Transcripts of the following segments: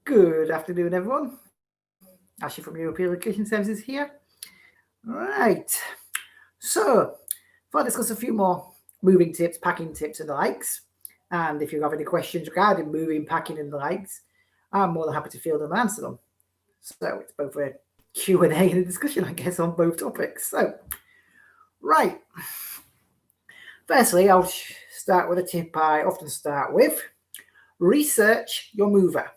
Good afternoon, everyone. Ashley from European Location Services here. Right. So, before I discuss a few more moving tips, packing tips, and the likes, and if you have any questions regarding moving, packing, and the likes, I'm more than happy to field them and answer them. So, it's both a Q&A and a discussion, I guess, on both topics. So, right. Firstly, I'll start with a tip I often start with. Research your mover.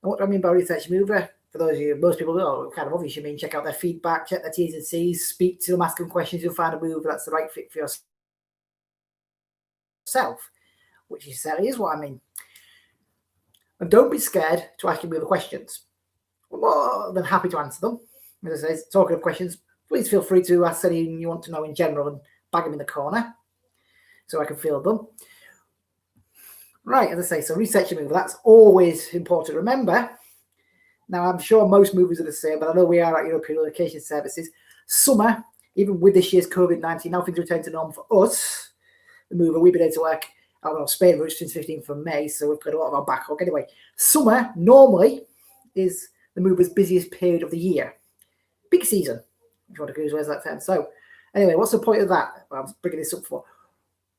And what do I mean by research your mover? For those of you, most people know, kind of obvious, you mean check out their feedback, check their T's and C's, speak to them, ask them questions, you'll find a mover that's the right fit for yourself, which exactly is what I mean. And don't be scared to ask your mover questions. I'm more than happy to answer them. As I say, talking of questions, please feel free to ask anything you want to know in general and bag them in the corner so I can field them. Right, as I say, so research your mover, that's always important to remember. Now, I'm sure most movers are the same, but I know we are at European Location Services. Summer, even with this year's COVID-19, now things return to normal for us. The mover, we've been able to work out of Spain routes since 15th of May, so we've got a lot of our backlog. Anyway, summer normally is the mover's busiest period of the year. Peak season, if you want to use words like that. So, anyway, what's the point of that? Well, I'm bringing this up for.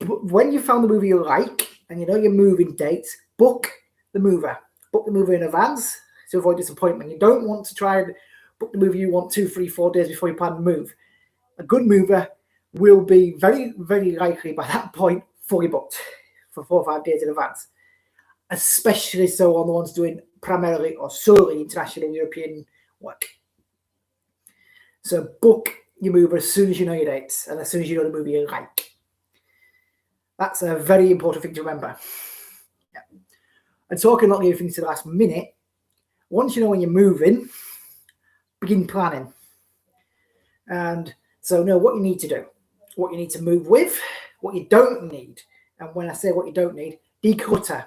When you found the mover you like, and you know your moving dates, book the mover. Book the mover in advance to avoid disappointment. You don't want to try and book the mover you want 2, 3, 4 days before you plan to move. A good mover will be very, very likely by that point fully booked for 4 or 5 days in advance. Especially so on the ones doing primarily or solely international European work. So book your mover as soon as you know your dates and as soon as you know the mover you like. That's a very important thing to remember. Yeah. And talking not leaving things to the last minute, once you know when you're moving, begin planning. And so know what you need to do, what you need to move with, what you don't need. And when I say what you don't need, declutter.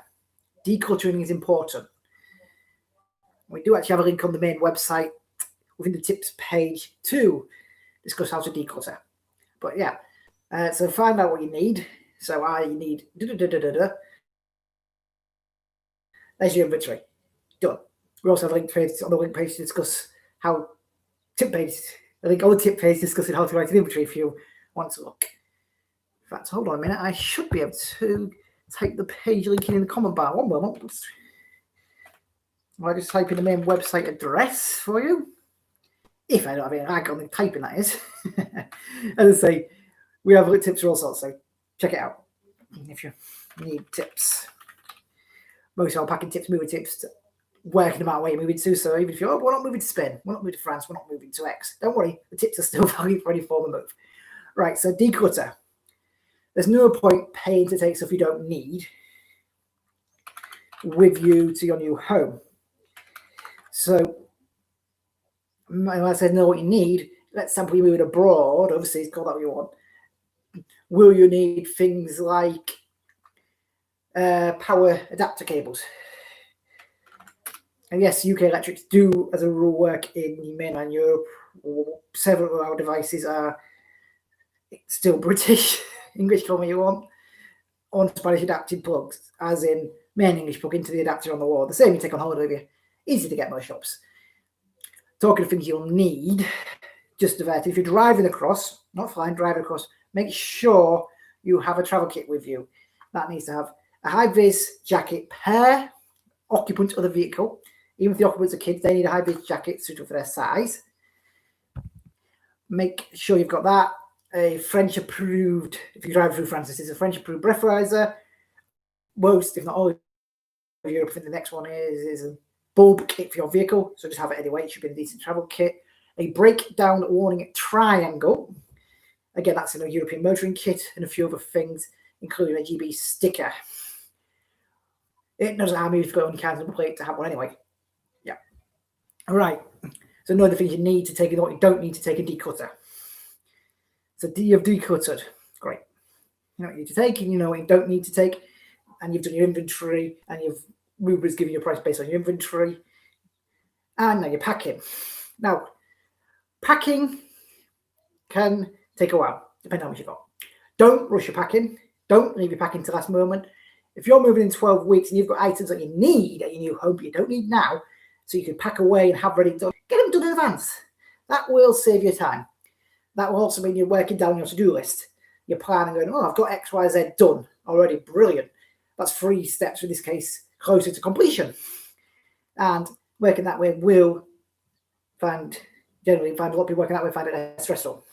Decluttering is important. We do actually have a link on the main website within the tips page to discuss how to declutter. But yeah, so find out what you need. So I need There's your inventory. Done. We also have a link page on the link page to discuss how tip page, a link on the tip page discussing how to write an inventory if you want to look. In fact, hold on a minute. I should be able to type the page link in the comment bar. One moment. I'll just type in the main website address for you. If I don't have any lag on the typing, that is. As I say, we have tips for all sorts, so check it out if you need tips. Most of our packing tips, moving tips, working them out where you're moving to. So even if you're, we're not moving to Spain, we're not moving to France, we're not moving to X, don't worry, the tips are still valid for any form of move. Right, so declutter. There's no point paying to take stuff you don't need with you to your new home. So, when I say know what you need, let's sample you moving abroad, overseas, call that what you want. Will you need things like power adapter cables? And yes, UK Electrics do, as a rule, work in mainland Europe. Several of our devices are still British, English, call me you want, on Spanish adapted plugs, as in main English plug into the adapter on the wall. The same you take on holiday with you. Easy to get most shops. Talking of things you'll need, just about if you're driving across, not flying, driving across, make sure you have a travel kit with you. That needs to have a high-vis jacket per occupant of the vehicle. Even if the occupants are kids, they need a high-vis jacket suitable for their size. Make sure you've got that. A French-approved, if you're driving through France, this is a French-approved breathalyzer. Most, if not all, of Europe, I think the next one is a bulb kit for your vehicle. So just have it anyway. It should be a decent travel kit. A breakdown warning triangle. Again, that's in a European motoring kit and a few other things, including a GB sticker. It doesn't have you've got on your cards and plate to have one anyway. Yeah. All right. So know the things you need to take and what you don't need to take and declutter. So you've decluttered. Great. You know what you need to take and you know what you don't need to take. And you've done your inventory and Uber's giving you a price based on your inventory. And now you're packing. Now, packing can take a while, depending on how much you've got. Don't rush your packing. Don't leave your packing to the last moment. If you're moving in 12 weeks and you've got items that you need at your new home, but you don't need now, so you can pack away and have ready done, get them done in advance. That will save you time. That will also mean you're working down your to-do list. You're planning, going, oh, I've got X, Y, Z done already. Brilliant. That's 3 steps in this case closer to completion. And working that way will generally find a lot of people working that way find it less stressful.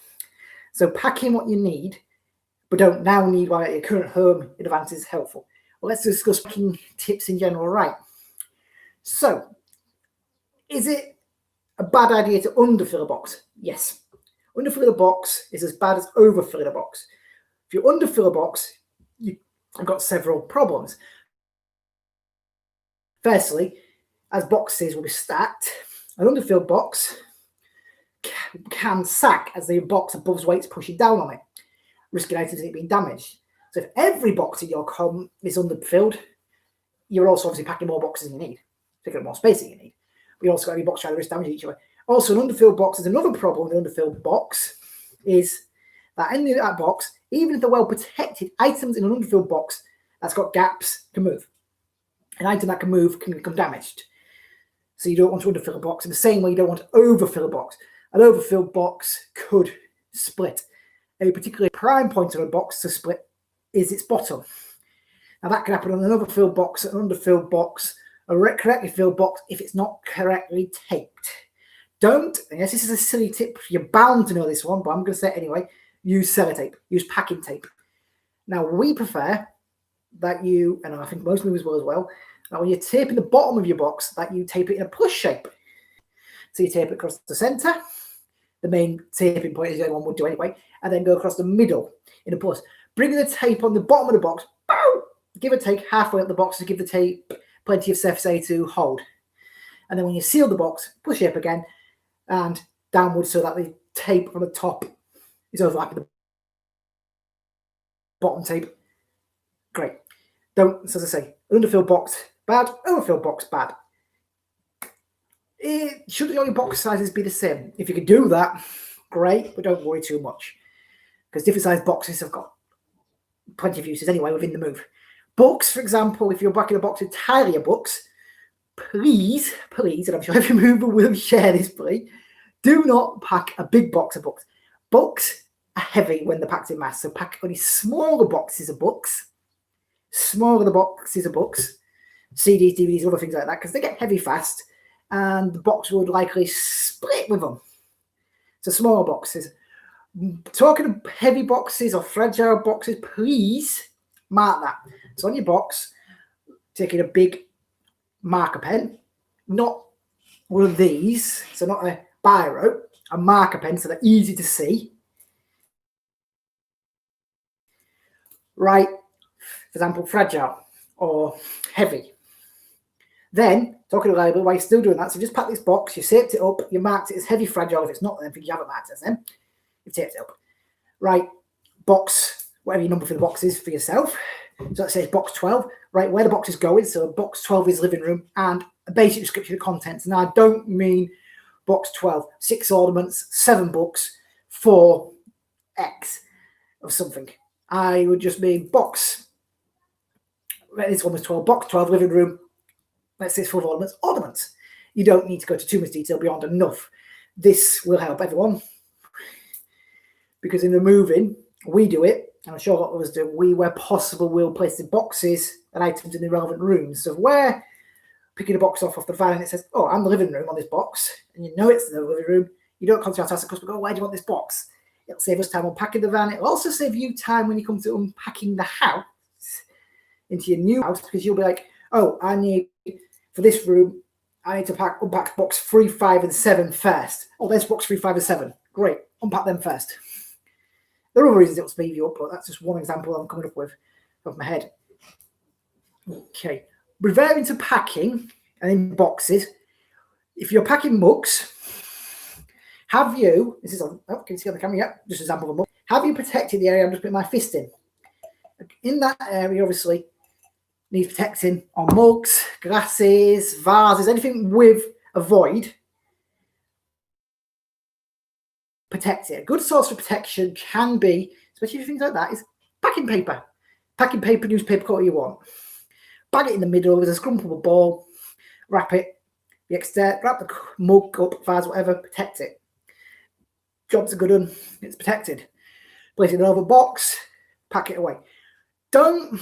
So packing what you need, but don't now need while at your current home in advance is helpful. Well, let's discuss packing tips in general, right? So, is it a bad idea to underfill a box? Yes. Underfill a box is as bad as overfilling a box. If you underfill a box, you've got several problems. Firstly, as boxes will be stacked, an underfilled box can sack as the box above weight's pushing down on it, risking items being damaged. So if every box in your com is underfilled, you're also obviously packing more boxes than you need, taking up more space than you need. But you also got every box trying to risk damaging each other. Also, an underfilled box is another problem with an underfilled box, is that in that box, even if they're well protected, items in an underfilled box that's got gaps can move. An item that can move can become damaged. So you don't want to underfill a box in the same way you don't want to overfill a box. An overfilled box could split. A particularly prime point of a box to split is its bottom. Now that can happen on an overfilled box, an underfilled box, a correctly filled box if it's not correctly taped. Don't, and yes, this is a silly tip, you're bound to know this one, but I'm going to say it anyway, use sellotape, use packing tape. Now we prefer that you, and I think most movies will as well, that when you're taping the bottom of your box, that you tape it in a plus shape. So you tape it across the center, the main taping point as anyone would do anyway, and then go across the middle in a plus. Bring the tape on the bottom of the box, boom, give or take halfway up the box to give the tape plenty of surface area to hold. And then when you seal the box, push shape again and downwards so that the tape on the top is overlapping the bottom tape. Great. Don't, as I say, underfilled box, bad, overfilled box, bad. Should all your box sizes be the same? If you can do that, great, but don't worry too much. Because different size boxes have got plenty of uses anyway within the move. Books, for example, if you're packing a box entirely of books, please, and I'm sure every mover will share this, please, do not pack a big box of books. Books are heavy when they're packed in mass, so pack only smaller boxes of books, CDs, DVDs, other things like that, because they get heavy fast, and the box would likely split with them. So smaller boxes. Talking of heavy boxes or fragile boxes, please mark that. So on your box, taking a big marker pen, not one of these, so not a biro, a marker pen, so they're easy to see. Right, for example, fragile or heavy. Then, talking about label, while you're still doing that, so just pack this box, you shaped it up, you marked it as heavy fragile. If it's not, then you haven't marked it as them. You've taped it up. Right, box, whatever your number for the box is for yourself. So it says box 12, right, where the box is going. So box 12 is living room and a basic description of contents. Now, I don't mean box 12, 6 ornaments, 7 books, 4 X of something. I would just mean box, this one was 12, box 12, living room, let's say it's full of ornaments. You don't need to go to too much detail beyond enough. This will help everyone because in the moving, we do it, and I'm sure a lot of us do, we, where possible, will place the boxes and items in the relevant rooms. So if we're picking a box off the van and it says, oh, I'm the living room on this box, and you know it's the living room, you don't constantly ask the customer, where do you want this box? It'll save us time unpacking the van. It'll also save you time when you come to unpacking the house into your new house, because you'll be like, oh, I need, for this room, I need to unpack box 3, 5, and 7 first. Oh, there's box 3, 5, and 7. Great, unpack them first. There are other reasons it'll speed you up, but that's just one example I'm coming up with off my head. Okay, reverting to packing and in boxes, if you're packing mugs, have you, this is on, oh, can you see on the camera? Yeah, just an example of a mug. Have you protected the area I'm just putting my fist in? In that area, obviously, needs protecting on mugs, glasses, vases, anything with a void. Protect it. A good source for protection can be, especially things like that, is packing paper. Packing paper, newspaper, whatever you want. bag it in the middle with a scrumpable ball, wrap it, wrap the mug, cup, vase, whatever, protect it. Job's a good one, it's protected. Place it over a box, pack it away. Don't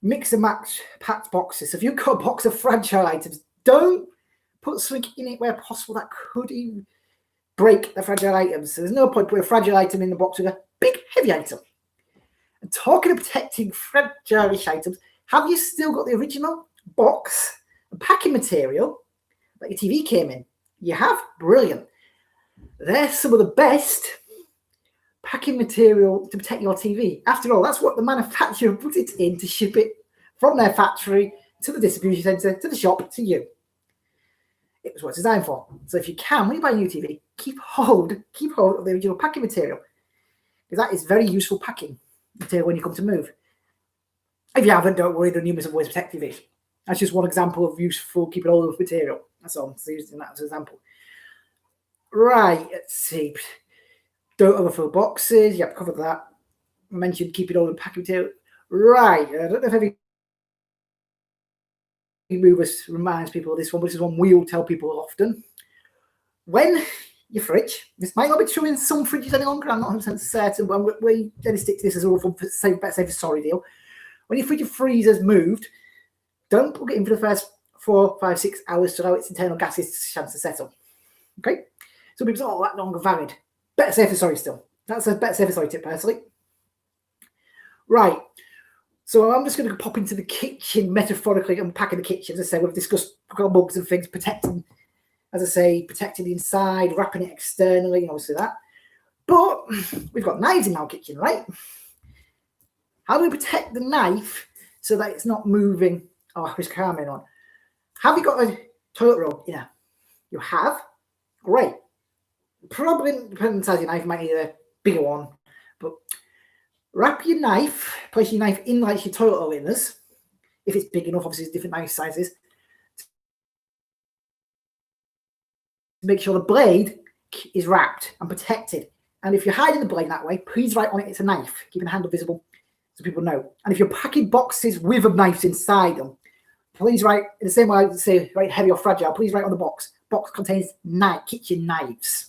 mix and match packed boxes. If you've got a box of fragile items, don't put something in it where possible that could even break the fragile items. So there's no point putting a fragile item in the box with a big, heavy item. And talking of protecting fragile items, have you still got the original box and packing material that your TV came in? You have? Brilliant. They're some of the best packing material to protect your TV. After all, that's what the manufacturer put it in to ship it from their factory to the distribution centre, to the shop, to you. It was what it's designed for. So if you can, when you buy a new TV, keep hold of the original packing material, because that is very useful packing material when you come to move. If you haven't, don't worry, there are numerous ways to protect TVs. That's just one example of useful keeping hold of material. That's all. So using that as an example. Right, let's see. Don't overfill boxes. Yep, covered that. I mentioned keeping hold of packing material. Right, I don't know if every movers reminds people of this one, but this is one we'll tell people often. When your fridge, this might not be true in some fridges any longer, I'm not 100% certain, but we tend to stick to this as a rule for safe sorry deal. When your fridge or freezer's moved, don't plug it in for the first 4, 5, 6 hours to allow its internal gases chance to settle. Okay? Some people say, oh, that longer valid. Better safe than sorry still. That's a better safe than sorry tip, personally. Right. So I'm just going to pop into the kitchen, metaphorically unpacking the kitchen. As I say, we've discussed mugs and things, protecting, as I say, protecting the inside, wrapping it externally, obviously that. But we've got knives in our kitchen, right? How do we protect the knife so that it's not moving? Oh, there's Carmen on. Have you got a toilet roll? Yeah. You have? Great. Probably, depending on the size of your knife, you might need a bigger one. But wrap your knife, place your knife in like your toilet roll inners. If it's big enough, obviously, there's different knife sizes. To make sure the blade is wrapped and protected. And if you're hiding the blade that way, please write on it it's a knife, keeping the handle visible so people know. And if you're packing boxes with knives inside them, please write, in the same way I would say, write heavy or fragile, please write on the box. Box contains kitchen knives.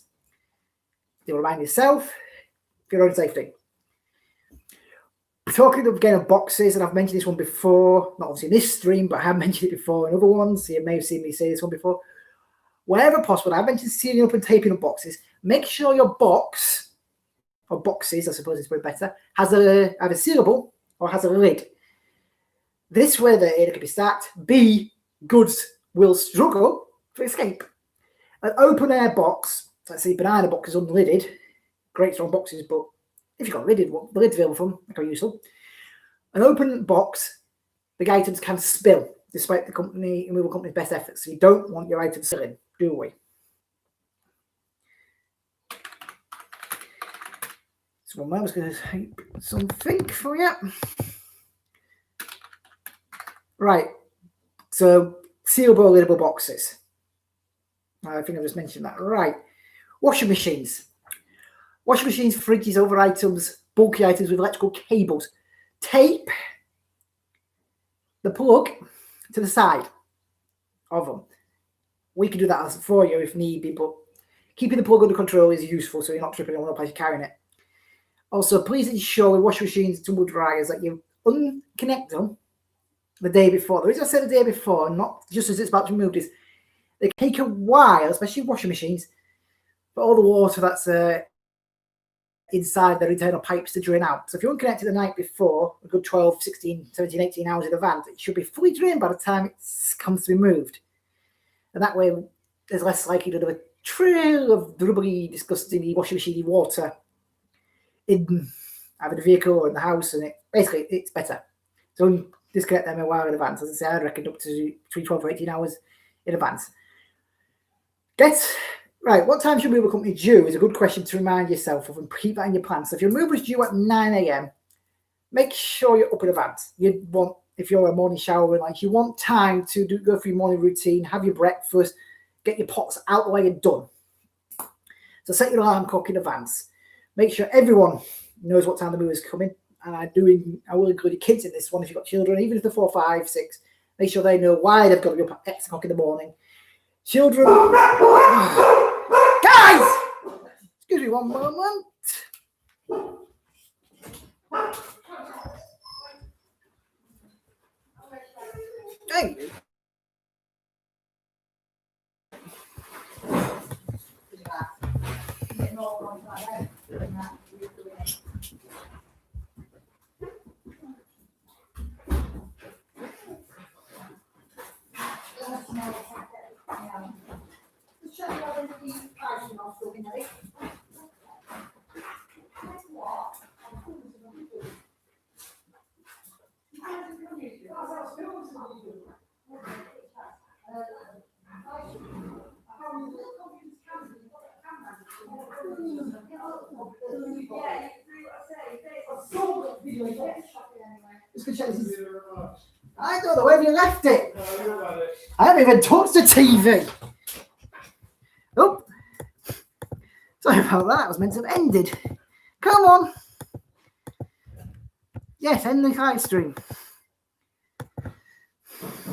You'll remind yourself of your own safety. Talking again of boxes, and I've mentioned this one before, not obviously in this stream, but I have mentioned it before in other ones. So you may have seen me say this one before. Wherever possible, I've mentioned sealing up and taping up boxes. Make sure your box, or boxes, I suppose it's way better, has either sealable or has a lid. This way, the A, can be stacked. B, goods will struggle to escape. An open air box, let's say banana box is unlidded, great strong boxes, but if you've got lidded, what the lid's available from, they're quite useful. An open box, the items can spill, despite the removal company's best efforts. So you don't want your items spilling, do we? So I was going to type something for you. Right, so sealable, liddable boxes. I think I just mentioned that. Right, washing machines. Washing machines, fridges, other items, bulky items with electrical cables. Tape the plug to the side of them. We can do that for you if need be, but keeping the plug under control is useful so you're not tripping over as you're carrying it. Also, please ensure with washing machines, tumble dryers, that you unconnect them the day before. The reason I say the day before, not just as it's about to be moved, is they take a while, especially washing machines, for all the water that's inside their internal pipes to drain out. So if you unconnect it the night before, a good 12, 16, 17, 18 hours in advance, it should be fully drained by the time it comes to be moved. And that way, there's less likely to have a trail of rubbery, disgusting washing machine water in either the vehicle or in the house, and it's better. So disconnect them a while in advance. As I say, I reckon up to between 12 or 18 hours in advance. Right, what time should your mover company due is a good question to remind yourself of and keep that in your plans. So if your mover is due at 9 a.m, make sure you're up in advance. You want, if you're a morning shower, like you want time to go through your morning routine, have your breakfast, get your pots out the way and done. So set your alarm clock in advance. Make sure everyone knows what time the mover is coming. and I will include your kids in this one if you've got children, even if they're 4, 5, 6. Make sure they know why they've got to be up at 8 o'clock in the morning. Children, guys, excuse me one moment. Thank you. I don't know where you left it. I haven't even touched the TV. Oh, sorry about that. That was meant to have ended. Come on. Yes, end the live stream.